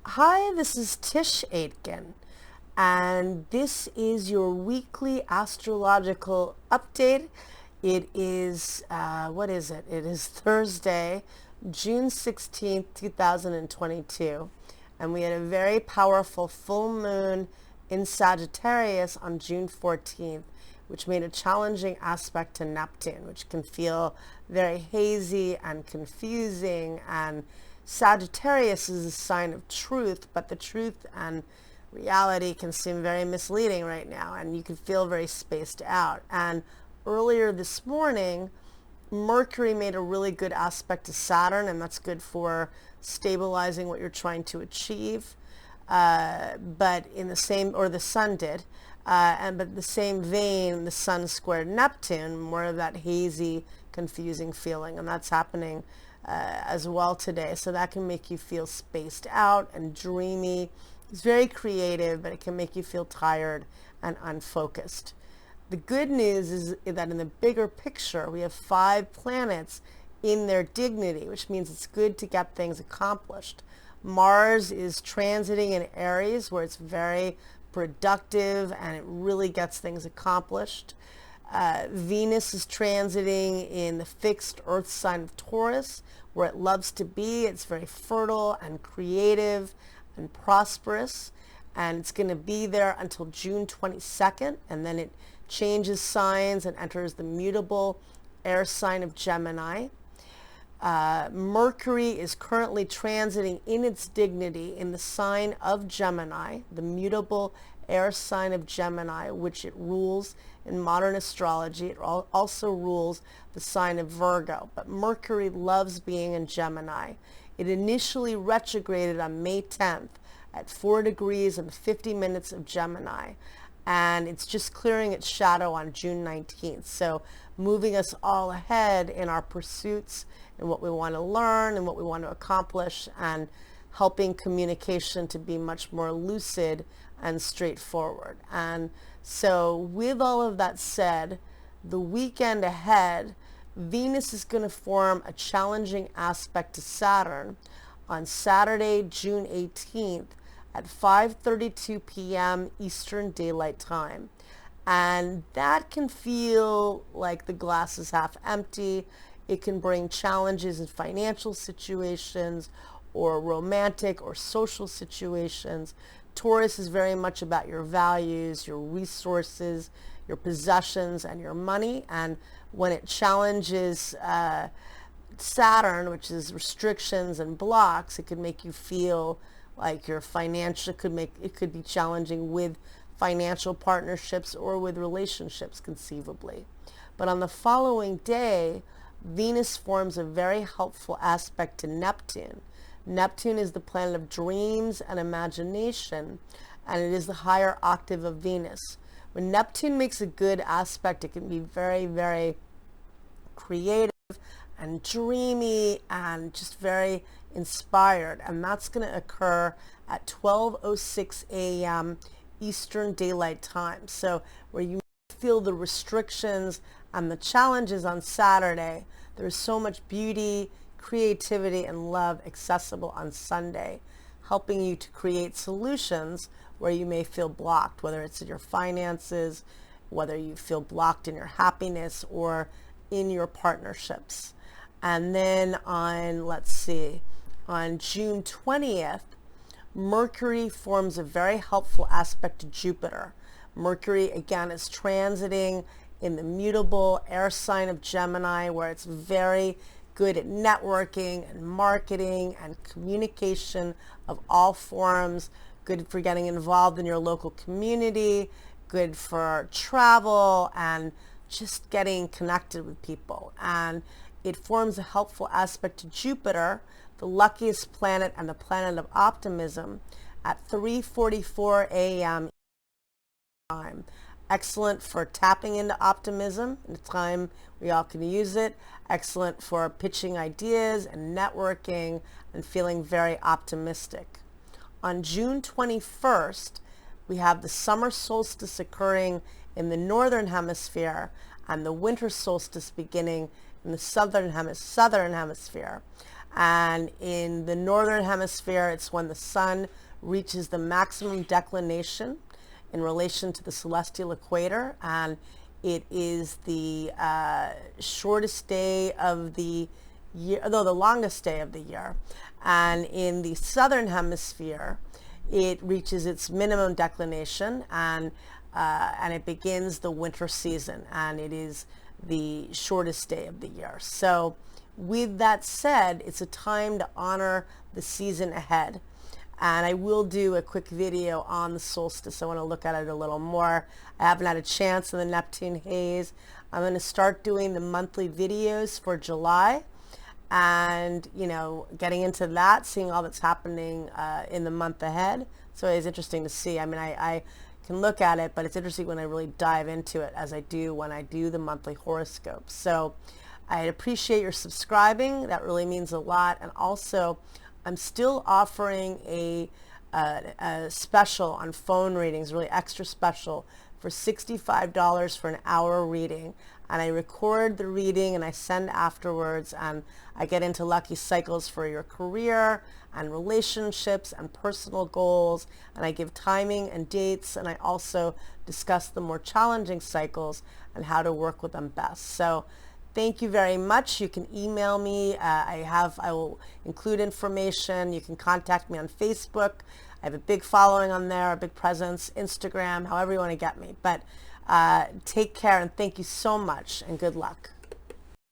Hi, this is Tisch Aitken, and this is your weekly astrological update. It is, what is it? It is Thursday, June 16th, 2022, and we had a very powerful full moon in Sagittarius on June 14th, which made a challenging aspect to Neptune, which can feel very hazy and confusing. And Sagittarius is a sign of truth, but the truth and reality can seem very misleading right now, and you can feel very spaced out. And earlier this morning, Mercury made a really good aspect to Saturn, and that's good for stabilizing what you're trying to achieve. But in the same, or the Sun did, but the same vein, the Sun squared Neptune, more of that hazy, confusing feeling, and that's happening as well today. So that can make you feel spaced out and dreamy. It's very creative, but it can make you feel tired and unfocused. The good news is that in the bigger picture, we have 5 planets in their dignity, which means it's good to get things accomplished. Mars is transiting in Aries, where it's very productive and it really gets things accomplished. Venus is transiting in the fixed earth sign of Taurus, where it loves to be. It's very fertile and creative and prosperous, and it's going to be there until June 22nd, and then it changes signs and enters the mutable air sign of Gemini. Mercury is currently transiting in its dignity in the sign of Gemini, the mutable air sign of Gemini, which it rules in modern astrology. It also rules the sign of Virgo, but Mercury loves being in Gemini. It initially retrograded on May 10th at 4 degrees and 50 minutes of Gemini, and it's just clearing its shadow on June 19th. So moving us all ahead in our pursuits and what we want to learn and what we want to accomplish, and helping communication to be much more lucid and straightforward. And so with all of that said, the weekend ahead, Venus is going to form a challenging aspect to Saturn on Saturday, June 18th at 5:32 p.m. Eastern Daylight Time. And that can feel like the glass is half empty. It can bring challenges in financial situations or romantic or social situations. Taurus is very much about your values, your resources, your possessions, and your money. And when it challenges Saturn, which is restrictions and blocks, it could make you feel like your financial it could be challenging with financial partnerships or with relationships conceivably. But on the following day, Venus forms a very helpful aspect to Neptune. Neptune is the planet of dreams and imagination, and it is the higher octave of Venus. When Neptune makes a good aspect, it can be very, very creative and dreamy and just very inspired, and that's going to occur at 12:06 a.m. Eastern Daylight Time. So where you feel the restrictions and the challenges on Saturday, there's so much beauty, creativity, and love accessible on Sunday, helping you to create solutions where you may feel blocked, whether it's in your finances, whether you feel blocked in your happiness or in your partnerships. And then on, let's see, on June 20th, Mercury forms a very helpful aspect to Jupiter. Mercury, again, is transiting in the mutable air sign of Gemini, where it's very good at networking and marketing and communication of all forms, good for getting involved in your local community, good for travel and just getting connected with people. And it forms a helpful aspect to Jupiter, the luckiest planet and the planet of optimism, at 3:44 a.m. time. Excellent for tapping into optimism in a time we all can use it. Excellent for pitching ideas and networking and feeling very optimistic. On June 21st, we have the summer solstice occurring in the northern hemisphere and the winter solstice beginning in the southern hemisphere. And in the northern hemisphere, it's when the sun reaches the maximum declination in relation to the celestial equator, and it is the shortest day of the year, though the longest day of the year. And in the southern hemisphere, it reaches its minimum declination, and it begins the winter season, and it is the shortest day of the year. So with that said, it's a time to honor the season ahead. And I will do a quick video on the solstice. I want to look at it a little more. I haven't had a chance in the Neptune haze. I'm going to start doing the monthly videos for July, and getting into that, seeing all that's happening in the month ahead. So it's interesting to see. I mean, I can look at it, but it's interesting when I really dive into it, as I do when I do the monthly horoscope. So I appreciate your subscribing. That really means a lot. And also, I'm still offering a special on phone readings, really extra special, for $65 for an hour reading. And I record the reading and I send afterwards, and I get into lucky cycles for your career and relationships and personal goals, and I give timing and dates, and I also discuss the more challenging cycles and how to work with them best. So thank you very much. You can email me. I will include information. You can contact me on Facebook. I have a big following on there, a big presence, Instagram, however you want to get me. But take care, and thank you so much, and good luck.